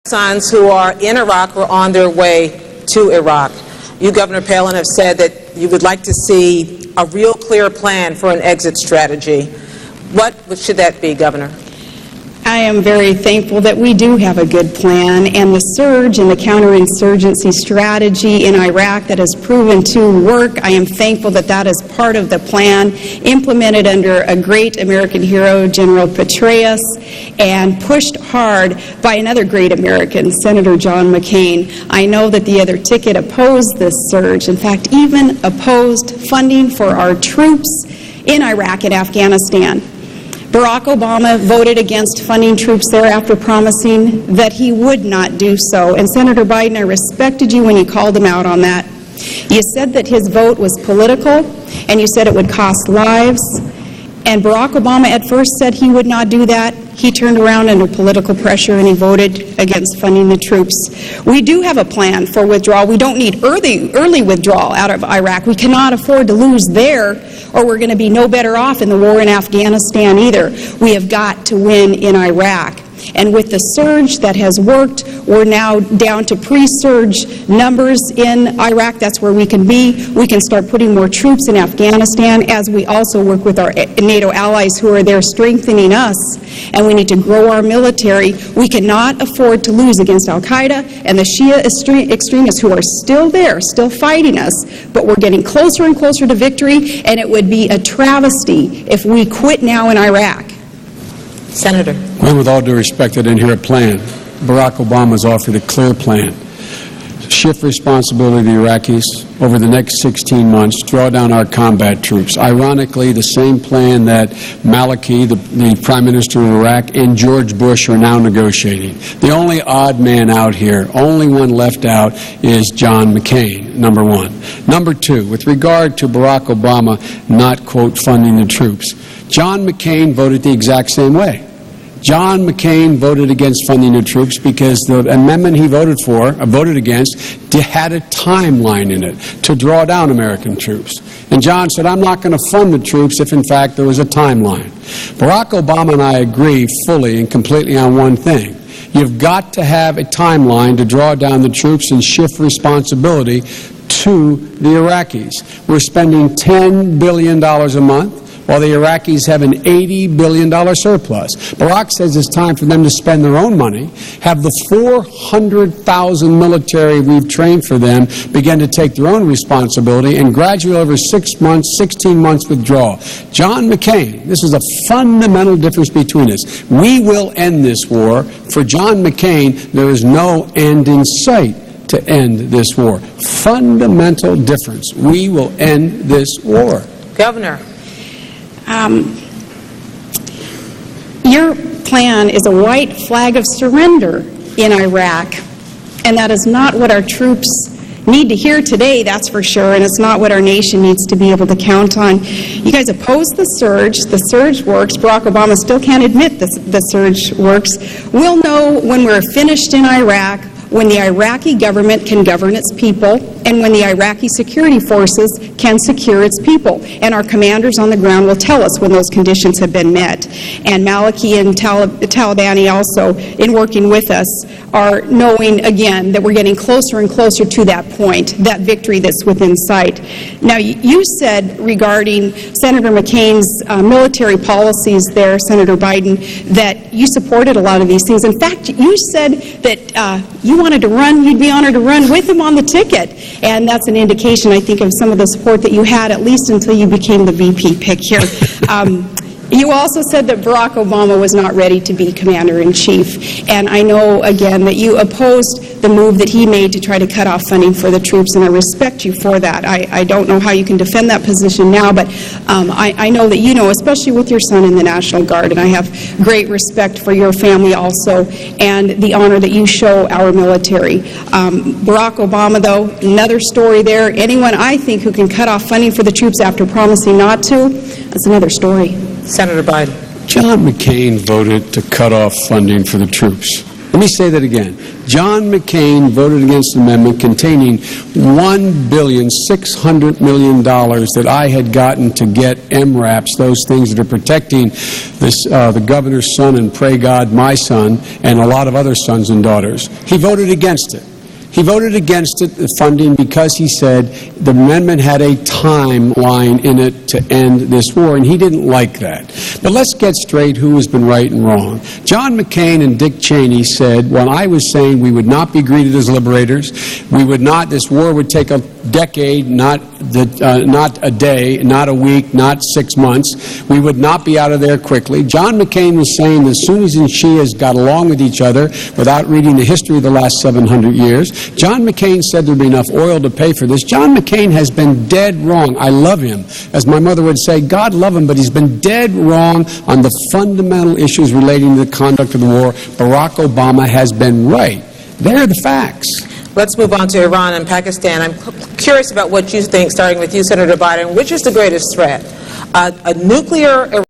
sons who are in Iraq or on their way to Iraq. You, Governor Palin, have said that you would like to see a real clear plan for an exit strategy. What should that be, Governor? I am very thankful that we do have a good plan, and the surge and the counterinsurgency strategy in Iraq that has proven to work, I am thankful that that is part of the plan, implemented under a great American hero, General Petraeus, and pushed hard by another great American, Senator John McCain. I know that the other ticket opposed this surge, in fact, even opposed funding for our troops in Iraq and Afghanistan. Barack Obama voted against funding troops there after promising that he would not do so. And Senator Biden, I respected you when you called him out on that. You said that his vote was political, and you said it would cost lives. And Barack Obama at first said he would not do that. He turned around under political pressure and he voted against funding the troops. We do have a plan for withdrawal. We don't need early withdrawal out of Iraq. We cannot afford to lose there, or we're going to be no better off in the war in Afghanistan either. We have got to win in Iraq. And with the surge that has worked, we're now down to pre-surge numbers in Iraq. That's where we can be. We can start putting more troops in Afghanistan as we also work with our NATO allies who are there strengthening us. And we need to grow our military. We cannot afford to lose against al-Qaeda and the Shia extremists who are still there, still fighting us. But we're getting closer and closer to victory, and it would be a travesty if we quit now in Iraq. Senator. Well, with all due respect, I didn't hear a plan. Barack Obama's offered a clear plan. Shift responsibility to the Iraqis over the next 16 months, draw down our combat troops. Ironically, the same plan that Maliki, the Prime Minister of Iraq, and George Bush are now negotiating. The only odd man out here, only one left out, is John McCain, number one. Number two, with regard to Barack Obama not, quote, funding the troops, John McCain voted the exact same way. John McCain voted against funding the troops because the amendment he voted against, had a timeline in it to draw down American troops. And John said, I'm not going to fund the troops if, in fact, there was a timeline. Barack Obama and I agree fully and completely on one thing. You've got to have a timeline to draw down the troops and shift responsibility to the Iraqis. We're spending $10 billion a month, while the Iraqis have an $80 billion surplus. Barack says it's time for them to spend their own money, have the 400,000 military we've trained for them begin to take their own responsibility, and gradually over 6 months, 16 months withdraw. John McCain, this is a fundamental difference between us. We will end this war. For John McCain, there is no end in sight to end this war. Fundamental difference. We will end this war. Governor. Your plan is a white flag of surrender in Iraq, and that is not what our troops need to hear today, that's for sure, and it's not what our nation needs to be able to count on. You guys oppose the surge works. Barack Obama still can't admit the surge works. We'll know when we're finished in Iraq, when the Iraqi government can govern its people, and when the Iraqi security forces can secure its people. And our commanders on the ground will tell us when those conditions have been met. And Maliki and Talibani also, in working with us, are knowing, again, that we're getting closer and closer to that point, that victory that's within sight. Now, you said regarding Senator McCain's military policies there, Senator Biden, that you supported a lot of these things. In fact, you said that you wanted to run, you'd be honored to run with him on the ticket. And that's an indication, I think, of some of the support that you had, at least until you became the VP pick here. You also said that Barack Obama was not ready to be commander-in-chief. And I know, again, that you opposed the move that he made to try to cut off funding for the troops, and I respect you for that. I don't know how you can defend that position now, but I know that you know, especially with your son in the National Guard, and I have great respect for your family also, and the honor that you show our military. Barack Obama, though, another story there. Anyone, I think, who can cut off funding for the troops after promising not to, that's another story. Senator Biden. John McCain voted to cut off funding for the troops. Let me say that again. John McCain voted against an amendment containing $1,600,000,000 that I had gotten to get MRAPs, those things that are protecting this, the governor's son and, pray God, my son, and a lot of other sons and daughters. He voted against it. He voted against it, the funding, because he said the amendment had a timeline in it to end this war, and he didn't like that. But let's get straight who has been right and wrong. John McCain and Dick Cheney said, when I was saying we would not be greeted as liberators, we would not, this war would take a decade, not a day, not a week, not 6 months. We would not be out of there quickly. John McCain was saying that Sunnis and Shias got along with each other without reading the history of the last 700 years. John McCain said there'd be enough oil to pay for this. John McCain has been dead wrong. I love him. As my mother would say, God love him, but he's been dead wrong on the fundamental issues relating to the conduct of the war. Barack Obama has been right. There are the facts. Let's move on to Iran and Pakistan. I'm curious about what you think, starting with you, Senator Biden. Which is the greatest threat? A nuclear